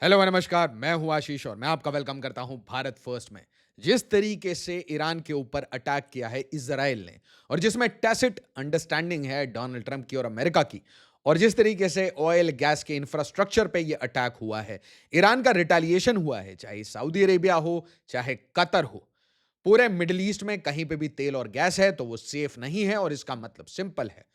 Hello नमस्कार, मैं हूं आशीष और मैं आपका वेलकम करता हूं भारत फर्स्ट में। जिस तरीके से ईरान के ऊपर अटैक किया है इजराइल ने और जिसमें टैसिट अंडरस्टैंडिंग है डोनाल्ड ट्रंप की और अमेरिका की, और जिस तरीके से ऑयल गैस के इंफ्रास्ट्रक्चर पे ये अटैक हुआ है, ईरान का रिटेलिएशन हुआ है, चाहे सऊदी अरेबिया हो चाहे कतर हो, पूरे मिडिल ईस्ट में कहीं पे भी तेल और गैस है तो वो सेफ नहीं है। और इसका मतलब सिंपल है,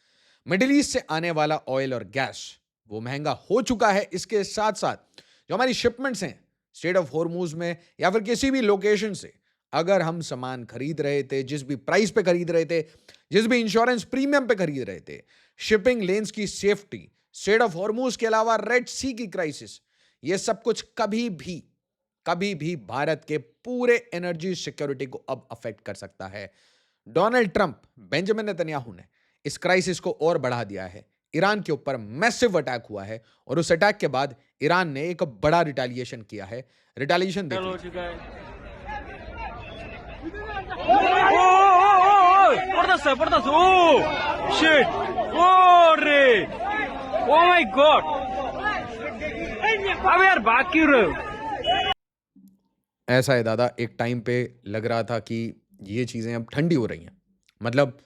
मिडिल ईस्ट से आने वाला ऑयल और गैस वो महंगा हो चुका है। इसके साथ साथ जो हमारी शिपमेंट्स हैं स्ट्रेट ऑफ हॉर्मूज में या फिर किसी भी लोकेशन से, अगर हम सामान खरीद रहे थे, जिस भी प्राइस पे खरीद रहे थे, जिस भी इंश्योरेंस प्रीमियम पे खरीद रहे थे, शिपिंग लेन्स की सेफ्टी, स्ट्रेट ऑफ हॉर्मूज के अलावा रेड सी की क्राइसिस, ये सब कुछ कभी भी भारत के पूरे एनर्जी सिक्योरिटी को अब अफेक्ट कर सकता है। डोनाल्ड ट्रंप, बेंजामिन नेतन्याहू ने इस क्राइसिस को और बढ़ा दिया है। ईरान के ऊपर मैसिव अटैक हुआ है और उस अटैक के बाद ईरान ने एक बड़ा रिटेलिएशन किया है। रिटेलिएशन देख हो लीजिए। चुका है। ओ portasse oh shit रे ओ माय गॉड अबे यार भाग क्यों रहे हो। ऐसा है दादा, एक टाइम पे लग रहा था कि ये चीजें अब ठंडी हो रही हैं। मतलब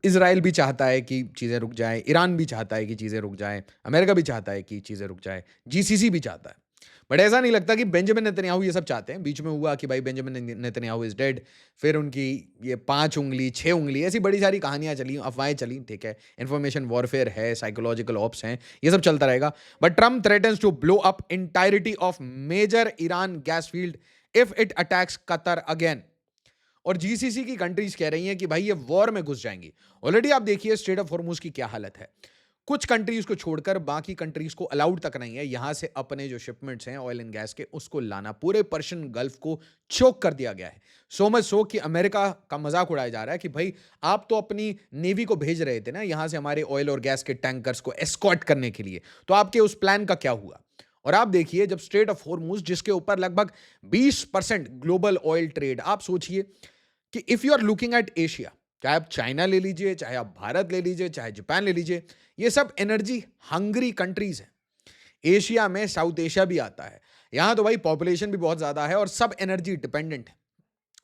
इज़राइल भी चाहता है कि चीज़ें रुक जाएँ, ईरान भी चाहता है कि चीज़ें रुक जाएँ, अमेरिका भी चाहता है कि चीज़ें रुक जाएँ, जीसीसी भी चाहता है। बट ऐसा नहीं लगता कि बेंजामिन नेतन्याहू ये सब चाहते हैं। बीच में हुआ कि भाई बेंजामिन नेतन्याहू इज़ डेड, फिर उनकी ये 5 उँगली, 6 उँगली, ऐसी बड़ी सारी कहानियाँ चली, अफ़वाहें चली, ठीक है। इन्फॉर्मेशन वॉरफेयर है, साइकोलॉजिकल ऑप्स हैं, ये सब चलता रहेगा। But Trump threatens to blow up entirety of major Iran gas field if it attacks Qatar again. और जीसीसी की कंट्रीज कह रही हैं कि भाई ये वॉर में घुस जाएंगी। ऑलरेडी आप देखिए स्ट्रेट ऑफ हॉर्मूज की क्या हालत है। कुछ कंट्रीज को छोड़कर बाकी कंट्रीज को अलाउड तक नहीं है यहां से अपने जो शिपमेंट्स हैं ऑयल एंड गैस के उसको लाना। पूरे पर्शियन गल्फ को चोक कर दिया गया है। सो मच सो कि अमेरिका का मजाक उड़ाया जा रहा है कि भाई आप तो अपनी नेवी को भेज रहे थे ना यहां से हमारे ऑयल और गैस के टैंकर्स को एस्कॉर्ट करने के लिए, तो आपके उस प्लान का क्या हुआ। और आप देखिए जब स्ट्रेट ऑफ हॉर्मूज जिसके ऊपर लगभग 20% ग्लोबल ऑयल ट्रेड, आप सोचिए कि if you are looking at Asia, चाहे आप चाइना ले लीजिए, चाहे आप भारत ले लीजिए, चाहे जापान ले लीजिए, ये सब एनर्जी हंग्री कंट्रीज हैं। एशिया में साउथ एशिया भी आता है। यहां तो भाई पॉपुलेशन भी बहुत ज्यादा है और सब एनर्जी डिपेंडेंट है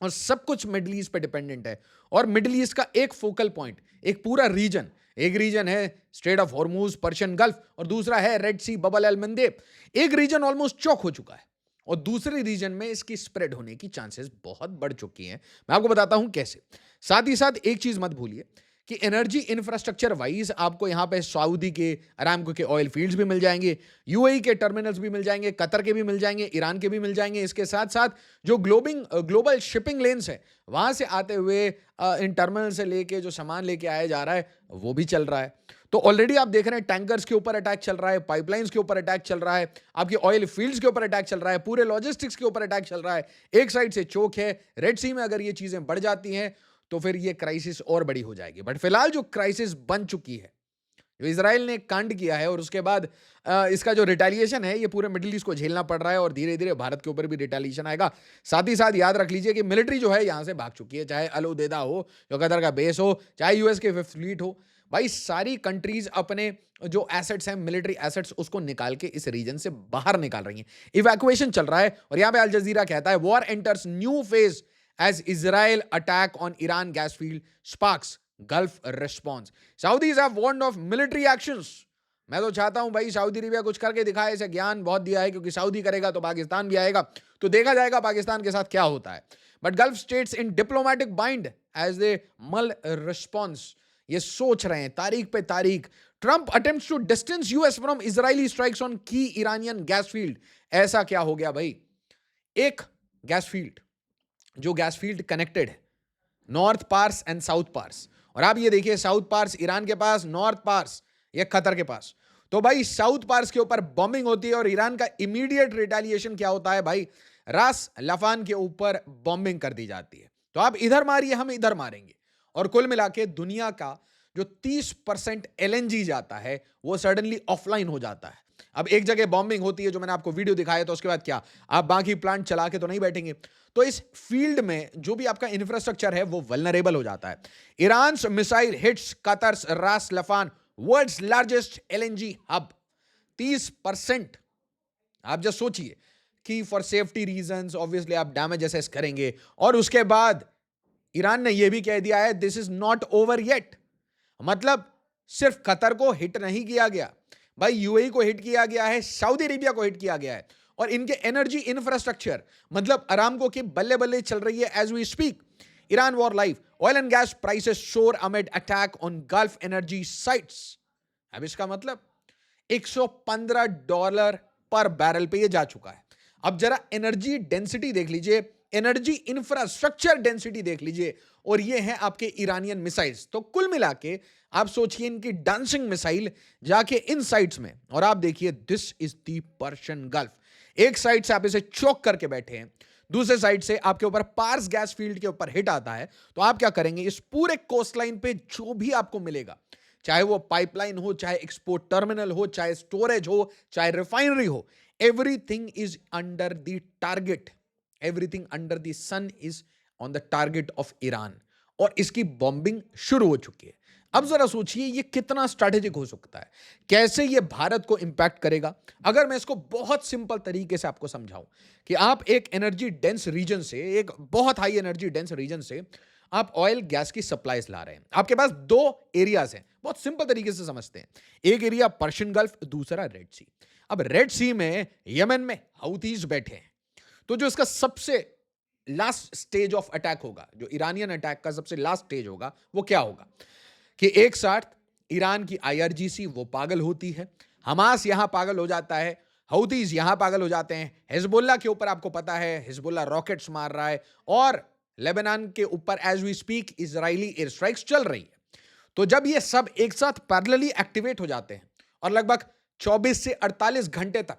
और सब कुछ मिडिल ईस्ट पे डिपेंडेंट है। और मिडिल ईस्ट का एक फोकल पॉइंट, एक पूरा रीजन, एक रीजन है straight of Hormuz, Persian gulf, और दूसरा है रेड सी, बबल एल मंदेब। एक रीजन ऑलमोस्ट चौक हो चुका है और दूसरे रीजन में इसकी स्प्रेड होने की चांसेस बहुत बढ़ चुकी हैं। मैं आपको बताता हूं कैसे। साथ ही साथ एक चीज मत भूलिए कि एनर्जी इंफ्रास्ट्रक्चर वाइज आपको यहां पे सऊदी के अरामको के ऑयल फील्ड्स भी मिल जाएंगे, यूएई के टर्मिनल्स भी मिल जाएंगे, कतर के भी मिल जाएंगे, ईरान के भी मिल जाएंगे। इसके साथ साथ जो ग्लोबल शिपिंग लेन्स है वहां से आते हुए इन टर्मिनल से लेके जो सामान लेके आया जा रहा है वो भी चल रहा है। तो ऑलरेडी आप देख रहे हैं टैंकर्स के ऊपर अटैक चल रहा है, पाइपलाइंस के ऊपर अटैक चल रहा है, आपकी ऑयल फील्ड्स के ऊपर अटैक चल रहा है, पूरे लॉजिस्टिक्स के ऊपर अटैक चल रहा है। एक साइड से चोक है, रेड सी में अगर ये चीजें बढ़ जाती हैं तो फिर ये क्राइसिस और बड़ी हो जाएगी। बट फिलहाल जो क्राइसिस बन चुकी है, जो इजराइल ने कांड किया है और उसके बाद इसका जो रिटेलिएशन है ये पूरे मिडिल ईस्ट को झेलना पड़ रहा है और धीरे धीरे भारत के ऊपर भी रिटेलिएशन आएगा। साथ ही साथ याद रख लीजिए कि मिलिट्री जो है यहां से भाग चुकी है, चाहे अल उदेदा हो जो कतर का बेस हो, चाहे यूएस के फिफ्थ फ्लीट हो। भाई सारी कंट्रीज अपने जो एसेट्स हैं, मिलिट्री एसेट्स, उसको निकाल के इस रीजन से बाहर निकाल रही हैं। इवैक्यूएशन चल रहा है और यहां पे अल जजीरा कहता है war enters new phase as Israel attack on Iran gas field sparks Gulf response. Saudis have warned of military actions. मैं तो चाहता हूं भाई सऊदी अरेबिया कुछ करके दिखाए। इसे ज्ञान बहुत दिया है क्योंकि सऊदी करेगा तो पाकिस्तान भी आएगा, तो देखा जाएगा पाकिस्तान के साथ क्या होता है। But Gulf states in diplomatic bind as they mull response, ये सोच रहे हैं तारीख पे तारीख। Trump attempts to distance US from Israeli strikes on की ईरानियन गैस फील्ड। ऐसा क्या हो गया भाई, एक गैस फील्ड, जो गैस फील्ड कनेक्टेड है North Pars and South Pars, और आप ये देखिए साउथ पार्स ईरान के पास, नॉर्थ पार्स ये कतर के पास। तो भाई साउथ पार्स के ऊपर बॉम्बिंग होती है और ईरान का इमीडिएट रिटेलिएशन क्या होता है भाई, रास लफान के ऊपर बॉम्बिंग कर दी जाती है। तो आप इधर मारिए, हम इधर मारेंगे, और कुल मिला के दुनिया का जो 30% एलएनजी जाता है वो सडनली ऑफलाइन हो जाता है। अब एक जगह बॉम्बिंग होती है जो मैंने आपको वीडियो दिखाया, तो उसके बाद क्या आप बाकी प्लांट चला के तो नहीं बैठेंगे। तो इस फील्ड में जो भी आपका इंफ्रास्ट्रक्चर है वो वल्नरेबल हो जाता है। Iran missile hits Qatar's Ras Laffan, world's largest LNG hub. 30% आप जस्ट सोचिए कि फॉर सेफ्टी रीजंस ऑब्वियसली आप डैमेज असेस करेंगे, और उसके बाद ईरान ने यह भी कह दिया है this is not over yet. मतलब सिर्फ कतर को हिट नहीं किया गया भाई, यूएई को हिट किया गया है, सऊदी अरेबिया को हिट किया गया है, और इनके एनर्जी इंफ्रास्ट्रक्चर मतलब अरामको की बल्ले बल्ले चल रही है as we speak. Iran war live, oil and gas prices soar amid attack on Gulf energy sites. अब इसका मतलब $115 पर बैरल पे ये जा चुका है। अब जरा एनर्जी डेंसिटी देख लीजिए, एनर्जी इंफ्रास्ट्रक्चर डेंसिटी देख लीजिए, और ये हैं आपके ईरानियन मिसाइल्स। तो कुल मिला के आप सोचिए इनकी डांसिंग मिसाइल जाके इन साइड्स में, और आप देखिए this is the Persian gulf. एक साइड से आप इसे चौक करके बैठे हैं, दूसरे साइड से आपके ऊपर पार्स गैस फील्ड के ऊपर हिट आता है, तो आप क्या करेंगे, इस पूरे कोस्टलाइन पे जो भी आपको मिलेगा, चाहे वो पाइपलाइन हो, चाहे एक्सपोर्ट टर्मिनल हो, चाहे स्टोरेज हो, चाहे रिफाइनरी हो, everything is under the target, everything under the sun is on the target of Iran, और इसकी बॉम्बिंग शुरू हो चुकी है। अब जरा सोचिए ये कितना स्ट्रैटेजिक हो सकता है, कैसे ये भारत को इंपैक्ट करेगा। अगर मैं इसको बहुत सिंपल तरीके से आपको समझाऊं कि आप एक एनर्जी डेंस रीजन से, एक बहुत हाई एनर्जी डेंस रीजन से आप ऑयल गैस की सप्लाईज ला रहे हैं, आपके पास दो एरियाज हैं, बहुत सिंपल तरीके से समझते हैं। एक एरिया पर्शियन गल्फ, दूसरा रेड सी। अब रेड सी में यमन में हouthis बैठे हैं, तो जो इसका सबसे लास्ट स्टेज ऑफ अटैक होगा, जो ईरानियन अटैक का सबसे लास्ट स्टेज होगा, वो क्या होगा कि एक साथ ईरान की आईआरजीसी वो पागल होती है, हमास यहां पागल हो जाता है, हouthis यहां पागल हो जाते हैं, हिजबुल्ला के ऊपर आपको पता है हिजबुल्ला रॉकेट्स मार रहा है, और लेबनान के ऊपर as we speak Israeli air strikes चल रही है। तो जब ये सब एक साथ पैरेलली एक्टिवेट हो जाते हैं और लगभग 24 से 48 घंटे तक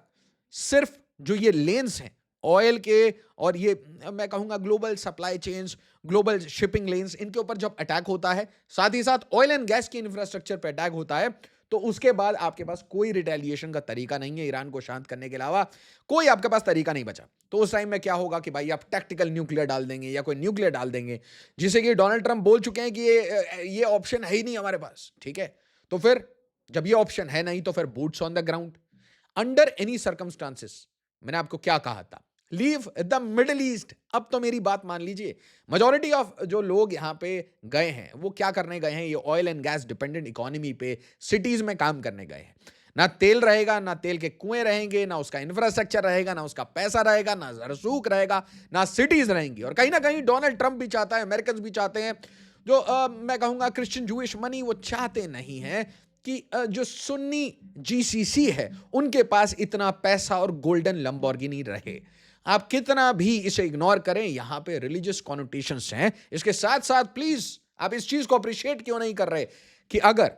सिर्फ जो ये लेन्स हैं ऑयल के, और ये मैं कहूंगा global supply chains, global shipping lens, इनके ऊपर जब अटैक होता है, साथ ही साथ ऑयल एंड गैस की इंफ्रास्ट्रक्चर पर अटैक होता है, तो उसके बाद आपके पास कोई रिटेलिएशन का तरीका नहीं है ईरान को शांत करने के अलावा, कोई आपके पास तरीका नहीं बचा। तो उस टाइम में क्या होगा कि भाई आप टैक्टिकल न्यूक्लियर डाल देंगे या कोई न्यूक्लियर डाल देंगे, जिसे कि डोनाल्ड ट्रंप बोल चुके हैं कि ये ऑप्शन है ही नहीं हमारे पास, ठीक है। तो फिर जब ये ऑप्शन है नहीं, तो फिर boots on the ground under any circumstances. मैंने आपको क्या कहा था, लीव द मिडिल ईस्ट। अब तो मेरी बात मान लीजिए, मेजॉरिटी ऑफ जो लोग यहां पे गए हैं वो क्या करने गए हैं, ये oil and gas dependent economy पे सिटीज में काम करने गए हैं। ना तेल रहेगा, ना तेल के कुएं रहेंगे, ना उसका इंफ्रास्ट्रक्चर रहेगा, ना उसका पैसा रहेगा, ना रसूख रहेगा, ना सिटीज रहेंगी। और कहीं ना कहीं डोनाल्ड ट्रंप भी चाहता है, अमेरिकन भी चाहते हैं, जो मैं कहूंगा क्रिश्चियन जूइश मनी, वो चाहते नहीं है कि जो सुन्नी जीसीसी है उनके पास इतना पैसा और गोल्डन लंबोर्गिनी रहे। आप कितना भी इसे इग्नोर करें, यहां पे रिलीजियस कॉनोटेशंस हैं। इसके साथ साथ प्लीज आप इस चीज को अप्रिशिएट क्यों नहीं कर रहे कि अगर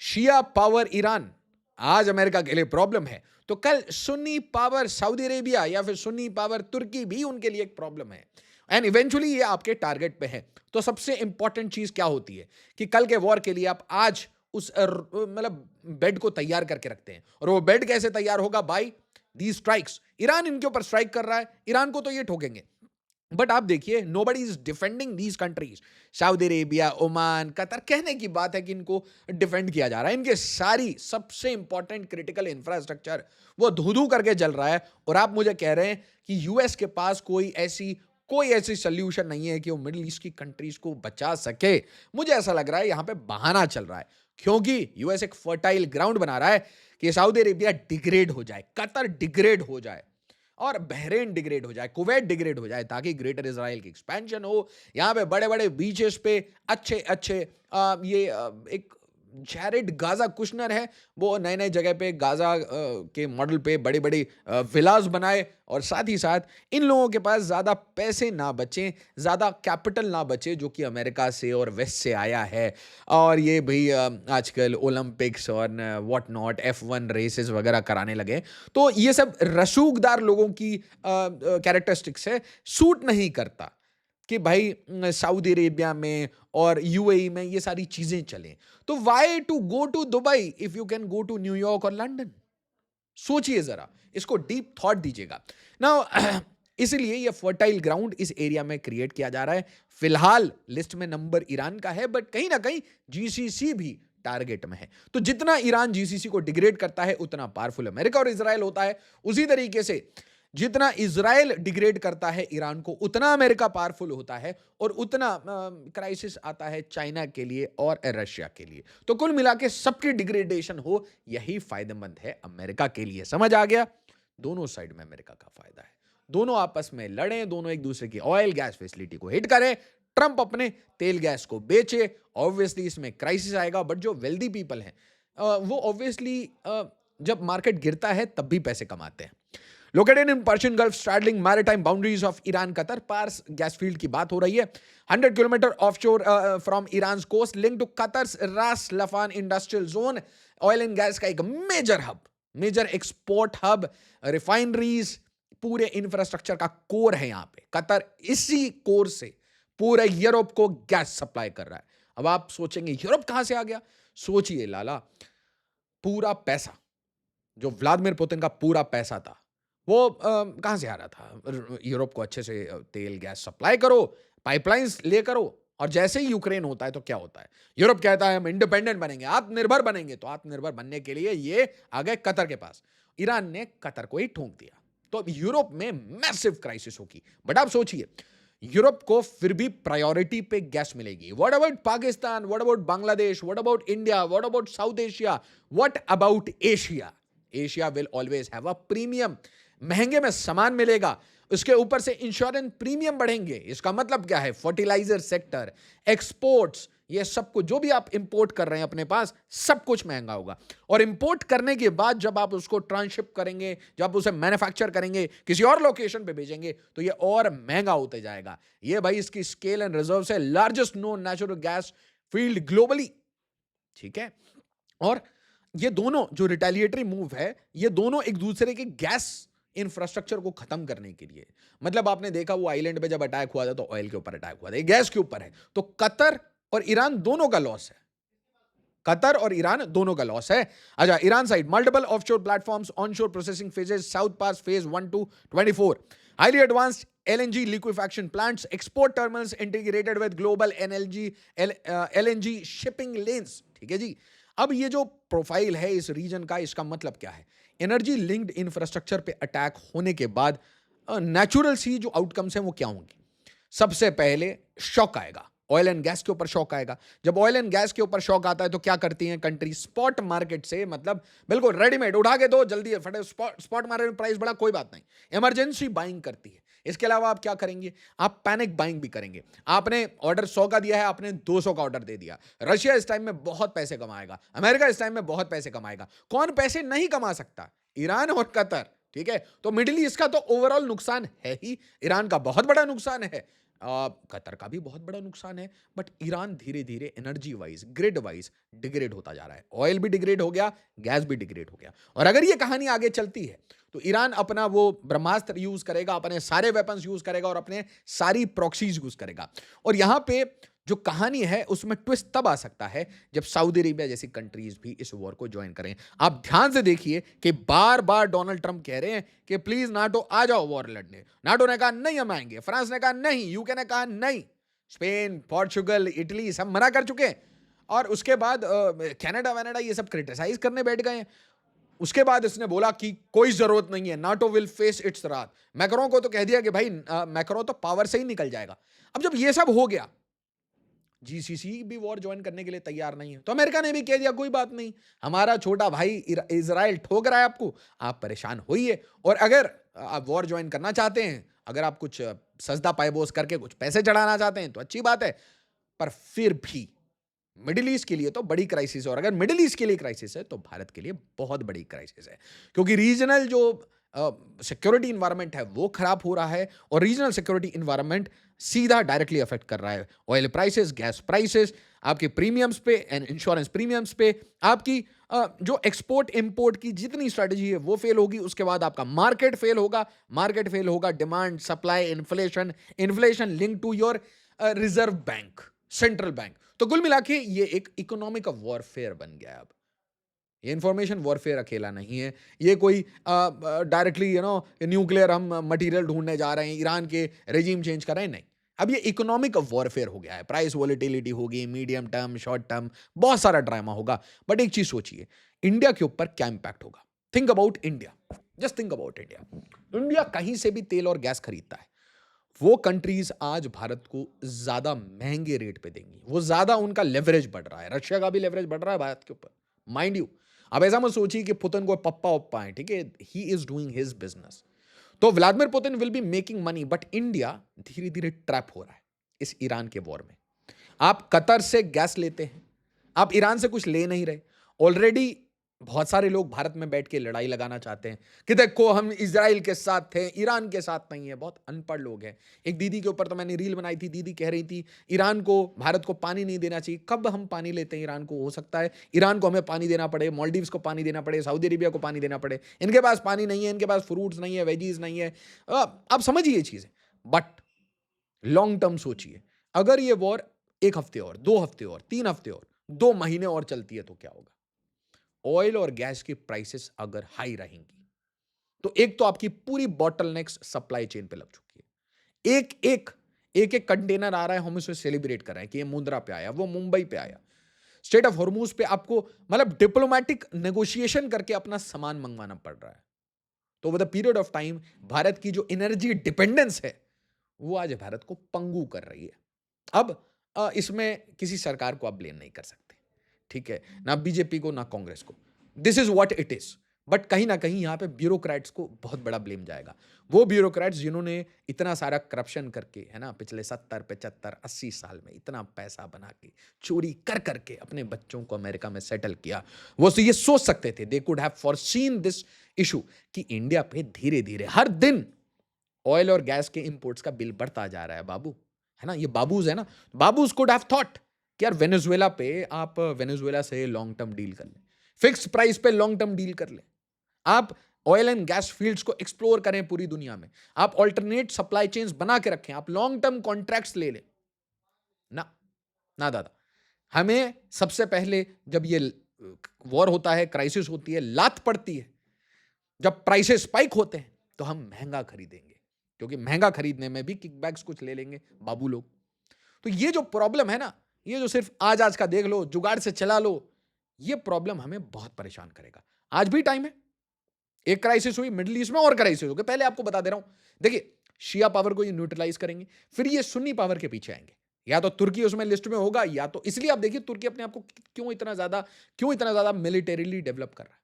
शिया पावर ईरान आज अमेरिका के लिए प्रॉब्लम है, तो कल सुन्नी पावर सऊदी अरेबिया या फिर सुन्नी पावर तुर्की भी उनके लिए एक प्रॉब्लम है, एंड इवेंचुअली ये आपके टारगेट पे है। तो सबसे इंपॉर्टेंट चीज क्या होती है कि कल के वॉर के लिए आप आज उस मतलब बेड को तैयार करके रखते हैं, और वो बेड कैसे तैयार होगा, बाय दी स्ट्राइक्स। ईरान इनके ऊपर स्ट्राइक कर रहा है, ईरान को तो ये ठोकेंगे, बट आप देखिए nobody is defending these countries. Saudi Arabia, Oman, Qatar, कहने की बात है कि इनको डिफेंड किया जा रहा है, इनके सारी सबसे इंपॉर्टेंट क्रिटिकल इंफ्रास्ट्रक्चर वो धू करके जल रहा है, और आप मुझे कह रहे हैं कि यूएस के पास कोई ऐसी सोल्यूशन नहीं है कि वो मिडिल ईस्ट की कंट्रीज को बचा सके। मुझे ऐसा लग रहा है यहां पे बहाना चल रहा है, क्योंकि यूएस एक फर्टाइल ग्राउंड बना रहा है कि सऊदी अरेबिया डिग्रेड हो जाए, कतर डिग्रेड हो जाए, और बहरेन डिग्रेड हो जाए, कुवैत डिग्रेड हो जाए, ताकि ग्रेटर इजराइल की एक्सपेंशन हो। यहाँ पे बड़े बड़े बीचेस पे अच्छे अच्छे एक जैरेड गाजा कुशनर है, वो नए नए जगह पे गाजा के मॉडल पे बड़ी बड़ी विलास बनाए, और साथ ही साथ इन लोगों के पास ज़्यादा पैसे ना बचें, ज़्यादा कैपिटल ना बचे, जो कि अमेरिका से और वेस्ट से आया है। और ये भाई आजकल ओलंपिक्स और व्हाट नॉट F1 रेसेस वगैरह कराने लगे, तो ये सब रसूखदार लोगों की कैरेक्टरिस्टिक्स है, सूट नहीं करता कि भाई सऊदी अरेबिया में और यूएई में ये सारी चीजें चलें। तो why to go to Dubai if you can go to New York और लंदन? सोचिए जरा, इसको डीप थॉट दीजिएगा ना। इसलिए ये फर्टाइल ग्राउंड इस एरिया में क्रिएट किया जा रहा है। फिलहाल लिस्ट में नंबर ईरान का है, बट कहीं ना कहीं जीसीसी भी टारगेट में है। तो जितना ईरान जीसीसी को डिग्रेड करता है उतना पावरफुल अमेरिका और इजराइल होता है। उसी तरीके से जितना इजराइल डिग्रेड करता है ईरान को उतना अमेरिका पावरफुल होता है और उतना क्राइसिस आता है चाइना के लिए और रशिया के लिए। तो कुल मिला के सबकी डिग्रेडेशन हो यही फायदेमंद है अमेरिका के लिए। समझ आ गया? दोनों साइड में अमेरिका का फायदा है। दोनों आपस में लड़ें, दोनों एक दूसरे की ऑयल गैस फैसिलिटी को हिट करें, ट्रंप अपने तेल गैस को बेचे। ऑब्वियसली इसमें क्राइसिस आएगा, बट जो वेल्दी पीपल हैं वो ऑब्वियसली जब मार्केट गिरता है तब भी पैसे कमाते हैं। Located in Persian Gulf straddling maritime boundaries of Iran Qatar, Pars gas field की बात हो रही है। 100 kilometre offshore from Iran coast, link to Qatar's Ras Laffan industrial zone, oil and gas का एक major hub, major export hub, refineries, पूरे infrastructure का core है यहां पे। कतर इसी कोर से पूरे यूरोप को गैस सप्लाई कर रहा है। अब आप सोचेंगे यूरोप कहां से आ गया? सोचिए लाला, पूरा पैसा जो व्लादिमीर पुतिन का पूरा पैसा था वो कहां से आ रहा था? यूरोप को अच्छे से तेल गैस सप्लाई करो, पाइपलाइंस ले करो, और जैसे ही यूक्रेन होता है तो क्या होता है? यूरोप कहता है हम इंडिपेंडेंट बनेंगे, आत्मनिर्भर बनेंगे। तो आत्मनिर्भर बनने के लिए ये आ गए कतर के पास। ईरान ने कतर को ही ठोक दिया, तो अब यूरोप में मैसिव क्राइसिस होगी। बट आप सोचिए, यूरोप को फिर भी प्रायोरिटी पे गैस मिलेगी। What about Pakistan? What about Bangladesh? What about India? What about south Asia? What about Asia? Asia will always have a premium. महंगे में सामान मिलेगा, उसके ऊपर से इंश्योरेंस प्रीमियम बढ़ेंगे। इसका मतलब क्या है? फर्टिलाइजर सेक्टर, एक्सपोर्ट्स, ये सब कुछ जो भी आप इंपोर्ट कर रहे हैं अपने पास, सब कुछ महंगा होगा। और इंपोर्ट करने के बाद जब आप उसको ट्रांसशिप करेंगे, जब आप उसे मैन्युफैक्चर करेंगे, किसी और लोकेशन पे भेजेंगे, तो ये और महंगा होते जाएगा। ये भाई इसकी स्केल एंड रिजर्व से largest known natural gas field globally, ठीक है। और ये दोनों जो रिटेलिएटरी मूव है, ये दोनों एक दूसरे के गैस इंफ्रास्ट्रक्चर को खत्म करने के लिए। मतलब आपने देखा वो आइलैंड पे जब अटैक हुआ था तो ऑयल के ऊपर अटैक हुआ था, ये गैस के ऊपर है। तो कतर और ईरान दोनों का लॉस है। कतर और ईरान दोनों का लॉस है। अच्छा, Iran side multiple offshore platforms, onshore processing phases, south pass phase 1 to 24, highly advanced LNG liquefaction plants, export terminals integrated with global LNG shipping lanes। ठीक है जी। अब ये जो प्रोफाइल है इस रीजन का, इसका मतलब क्या है? एनर्जी लिंक्ड इंफ्रास्ट्रक्चर पे अटैक होने के बाद नेचुरल सी जो आउटकम्स हैं वो क्या होंगे? सबसे पहले शॉक आएगा, ऑयल एंड गैस के ऊपर शॉक आएगा। जब ऑयल एंड गैस के ऊपर शॉक आता है तो क्या करती हैं कंट्री? स्पॉट मार्केट से, मतलब बिल्कुल रेडीमेड उठा के दो, जल्दी फटे, स्पॉट मार्केट में प्राइस बढ़ा कोई बात नहीं, इमरजेंसी बाइंग करती है। इसके अलावा आप क्या करेंगे? आप पैनिक बाइंग भी करेंगे। आपने ऑर्डर 100 का दिया है, आपने 200 का ऑर्डर दे दिया। रशिया इस टाइम में बहुत पैसे कमाएगा, अमेरिका इस टाइम में बहुत पैसे कमाएगा। कौन पैसे नहीं कमा सकता? ईरान और कतर, ठीक है। तो मिडिल ईस्ट का तो ओवरऑल नुकसान है ही, ईरान का बहुत बड़ा नुकसान है, कतर का भी बहुत बड़ा नुकसान है। बट ईरान धीरे धीरे energy wise, grid wise degrade होता जा रहा है। ऑयल भी डिग्रेड हो गया, गैस भी डिग्रेड हो गया। और अगर ये कहानी आगे चलती है तो ईरान अपना वो ब्रह्मास्त्र यूज करेगा, अपने सारे वेपन्स यूज करेगा और अपने सारी प्रॉक्सीज यूज करेगा। और यहां पे जो कहानी है उसमें ट्विस्ट तब आ सकता है जब सऊदी अरेबिया जैसी कंट्रीज भी इस वॉर को ज्वाइन करें। आप ध्यान से देखिए कि बार बार डोनाल्ड ट्रंप कह रहे हैं कि प्लीज नाटो आ जाओ वॉर लड़ने। नाटो ने कहा नहीं हम आएंगे, फ्रांस ने कहा नहीं, यूके ने कहा नहीं, स्पेन, पोर्चुगल, इटली सब मना कर चुके हैं। और उसके बाद कनाडा ये सब क्रिटिसाइज करने बैठ गए हैं। उसके बाद इसने बोला कि कोई जरूरत नहीं है, नाटो विल फेस इट्स रात। मैक्रों को तो कह दिया कि भाई मैक्रो तो पावर से ही निकल जाएगा। अब जब ये सब हो गया, जीसीसी भी वॉर ज्वाइन करने के लिए तैयार नहीं है, तो अमेरिका ने भी कह दिया कोई बात नहीं, हमारा छोटा भाई इजराइल ठोक रहा है आपको, आप परेशान होइए। और अगर आप वॉर ज्वाइन करना चाहते हैं, अगर आप कुछ सजदा पायबोस करके कुछ पैसे चढ़ाना चाहते हैं तो अच्छी बात है, पर फिर भी मिडिल ईस्ट के लिए तो बड़ी क्राइसिस है। और अगर मिडिल ईस्ट के लिए क्राइसिस है तो भारत के लिए बहुत बड़ी क्राइसिस है, क्योंकि रीजनल जो सिक्योरिटी इन्वायरमेंट है वो खराब हो रहा है। और रीजनल सिक्योरिटी इन्वायरमेंट सीधा डायरेक्टली अफेक्ट कर रहा है ऑयल प्राइसेस, गैस प्राइसेस, आपके प्रीमियम्स पे एंड इंश्योरेंस प्रीमियम्स पे। आपकी जो एक्सपोर्ट इंपोर्ट की जितनी स्ट्रेटजी है वो फेल होगी। उसके बाद आपका मार्केट फेल होगा, मार्केट फेल होगा, demand, supply, inflation, inflation link to your reserve bank, central bank. तो कुल मिला के ये एक इकोनॉमिक वॉरफेयर बन गया है। अब ये इंफॉर्मेशन वॉरफेयर अकेला नहीं है, ये कोई डायरेक्टली न्यूक्लियर हम मटेरियल ढूंढने जा रहे हैं, ईरान के रेजिम चेंज कर रहे हैं, नहीं। अब ये इकोनॉमिक वॉरफेयर हो गया है, प्राइस वॉलेटिलिटी होगी, मीडियम टर्म, शॉर्ट टर्म, बहुत सारा ड्रामा होगा। बट एक चीज सोचिए, इंडिया के ऊपर क्या इंपैक्ट होगा? Think about India, just think about India. India कहीं से भी तेल और गैस खरीदता है, वो कंट्रीज आज भारत को ज्यादा महंगे रेट पे देंगी, वो ज्यादा उनका लेवरेज बढ़ रहा है, रशिया का भी लेवरेज बढ़ रहा है भारत के ऊपर, माइंड यू। अब ऐसा मत सोचिए कि पुतिन को पप्पा उप्पा है, ठीक है, he is doing his business. तो Vladimir Putin will be making money, but India धीरे धीरे ट्रैप हो रहा है इस ईरान के वॉर में। आप कतर से गैस लेते हैं, आप ईरान से कुछ ले नहीं रहे। ऑलरेडी बहुत सारे लोग भारत में बैठ के लड़ाई लगाना चाहते हैं कि देखो हम इजराइल के साथ थे, ईरान के साथ नहीं है। बहुत अनपढ़ लोग हैं। एक दीदी के ऊपर तो मैंने रील बनाई थी, दीदी कह रही थी ईरान को, भारत को पानी नहीं देना चाहिए। कब हम पानी लेते हैं ईरान को? हो सकता है ईरान को हमें पानी देना पड़े, मालदीव्स को पानी देना पड़े, सऊदी अरेबिया को पानी देना पड़े। इनके पास पानी नहीं है, इनके पास फ्रूट्स नहीं है, वेजीज नहीं है। आप समझिए ये चीजें, बट लॉन्ग टर्म सोचिए, अगर ये वॉर 1 हफ्ते और, 2 हफ्ते और, 3 हफ्ते और, 2 महीने और चलती है तो क्या होगा? ऑयल और गैस की प्राइसेस अगर हाई रहेंगी तो एक तो आपकी पूरी बॉटलनेक्स सप्लाई चेन पे लग चुकी है। एक कंटेनर आ रहा है, हम उसे सेलिब्रेट कर रहे हैं कि ये मुंद्रा पे आया, वो मुंबई पे आया। स्टेट ऑफ हॉर्मुज पे आपको मतलब डिप्लोमेटिक नेगोशिएशन करके अपना सामान मंगवाना पड़ रहा है। तो over the period of time Bharat की जो एनर्जी डिपेंडेंस है वो आज भारत को पंगु कर रही है। अब इसमें किसी सरकार को आप ब्लेम नहीं कर सकते, ठीक है, ना बीजेपी को ना कांग्रेस को। This is what it is. But कहीं ना कहीं यहां पे ब्यूरोक्रेट्स को बहुत बड़ा ब्लेम जाएगा। वो ब्यूरोक्रेट्स जिन्होंने इतना सारा करप्शन करके, है ना, पिछले 70 75 80 साल में इतना पैसा बना के, चोरी कर करके अपने बच्चों को अमेरिका में सेटल किया, वो ये सोच सकते थे, they could have foreseen this issue कि इंडिया पे धीरे धीरे हर दिन ऑयल और गैस के इंपोर्ट्स का बिल बढ़ता जा रहा है बाबू, है ना। ये बाबूज है ना, बाबूज कुड हैव थॉट कि यार वेनेजुएला पे आप वेनेजुएला से लॉन्ग टर्म डील कर ले, फिक्स प्राइस पे लॉन्ग टर्म डील कर ले, आप ऑयल एंड गैस फील्ड्स को एक्सप्लोर करें पूरी दुनिया में, आप ऑल्टरनेट सप्लाई चेन्स बना के रखें, आप लॉन्ग टर्म कॉन्ट्रैक्ट्स ले लें। ना ना दादा, हमें सबसे पहले जब ये वॉर होता है, क्राइसिस होती है, लात पड़ती है, जब प्राइसेस स्पाइक होते हैं तो हम महंगा खरीदेंगे, क्योंकि महंगा खरीदने में भी किकबैक्स कुछ ले लेंगे बाबू लोग। तो ये जो प्रॉब्लम है ना, ये जो सिर्फ आज का देख लो, जुगाड़ से चला लो, ये प्रॉब्लम हमें बहुत परेशान करेगा। आज भी टाइम है, एक क्राइसिस हुई मिडिल ईस्ट में, और क्राइसिस हो गए। पहले आपको बता दे रहा हूं, देखिए शिया पावर को ये न्यूट्रलाइज करेंगे, फिर ये सुन्नी पावर के पीछे आएंगे। या तो तुर्की उसमें लिस्ट में होगा, या तो इसलिए आप देखिए तुर्की अपने आप को क्यों इतना ज्यादा मिलिटरीली डेवलप कर रहा है।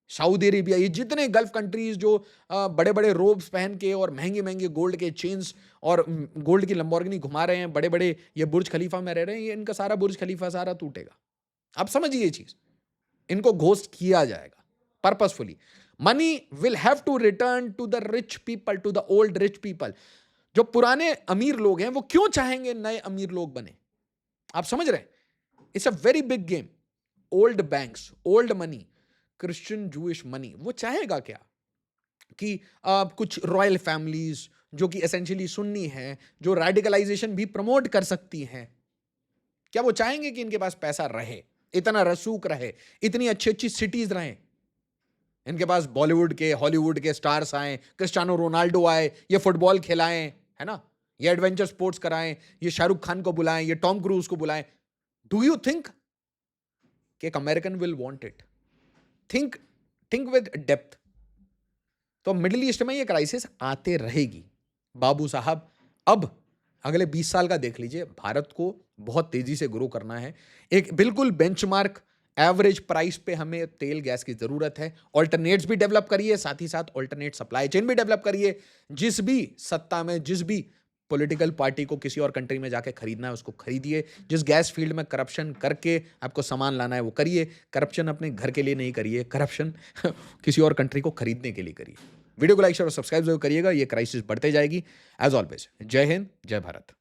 सऊदी अरेबिया, ये जितने गल्फ कंट्रीज जो बड़े बड़े रोब्स पहन के और महंगे महंगे गोल्ड के चेन्स और गोल्ड की लंबोर्गिनी घुमा रहे हैं, बड़े बड़े ये बुर्ज खलीफा में रह रहे हैं, ये इनका सारा बुर्ज खलीफा सारा टूटेगा। आप समझिए ये चीज, इनको घोस्ट किया जाएगा purposefully. Money will have to return to the rich people, to the old rich people. जो पुराने अमीर लोग हैं वो क्यों चाहेंगे नए अमीर लोग बने? आप समझ रहे हैं? It's a very big game. Old banks, old money, Christian Jewish money, वो चाहेगा क्या कि कुछ रॉयल फैमिलीज जो कि एसेंशियली सुन्नी है, जो रेडिकलाइजेशन भी प्रमोट कर सकती हैं, क्या वो चाहेंगे कि इनके पास पैसा रहे, इतना रसूख रहे, इतनी अच्छी अच्छी सिटीज रहें, इनके पास बॉलीवुड के, हॉलीवुड के स्टार्स आए, क्रिस्टियानो रोनाल्डो आए, ये फुटबॉल खिलाएं, है ना, ये एडवेंचर स्पोर्ट्स कराएं, ये शाहरुख खान को बुलाएं, ये टॉम क्रूज को बुलाएं? डू यू थिंक कि एक American will want it? Think with depth. तो मिडिल ईस्ट में ये क्राइसिस आते रहेगी बाबू साहब। अब अगले 20 साल का देख लीजिए, भारत को बहुत तेजी से ग्रो करना है। एक बिल्कुल बेंचमार्क एवरेज प्राइस पे हमें तेल गैस की जरूरत है। ऑल्टरनेट्स भी डेवलप करिए, साथ ही साथ ऑल्टरनेट सप्लाई चेन भी डेवलप करिए। जिस भी सत्ता में, जिस भी पॉलिटिकल पार्टी को किसी और कंट्री में जाके खरीदना है उसको खरीदिए। जिस गैस फील्ड में करप्शन करके आपको सामान लाना है वो करिए। करप्शन अपने घर के लिए नहीं करिए, करप्शन किसी और कंट्री को खरीदने के लिए करिए। वीडियो को लाइक शेयर और सब्सक्राइब जरूर करिएगा। ये क्राइसिस बढ़ते जाएगी। एज ऑलवेज, जय हिंद, जय भारत।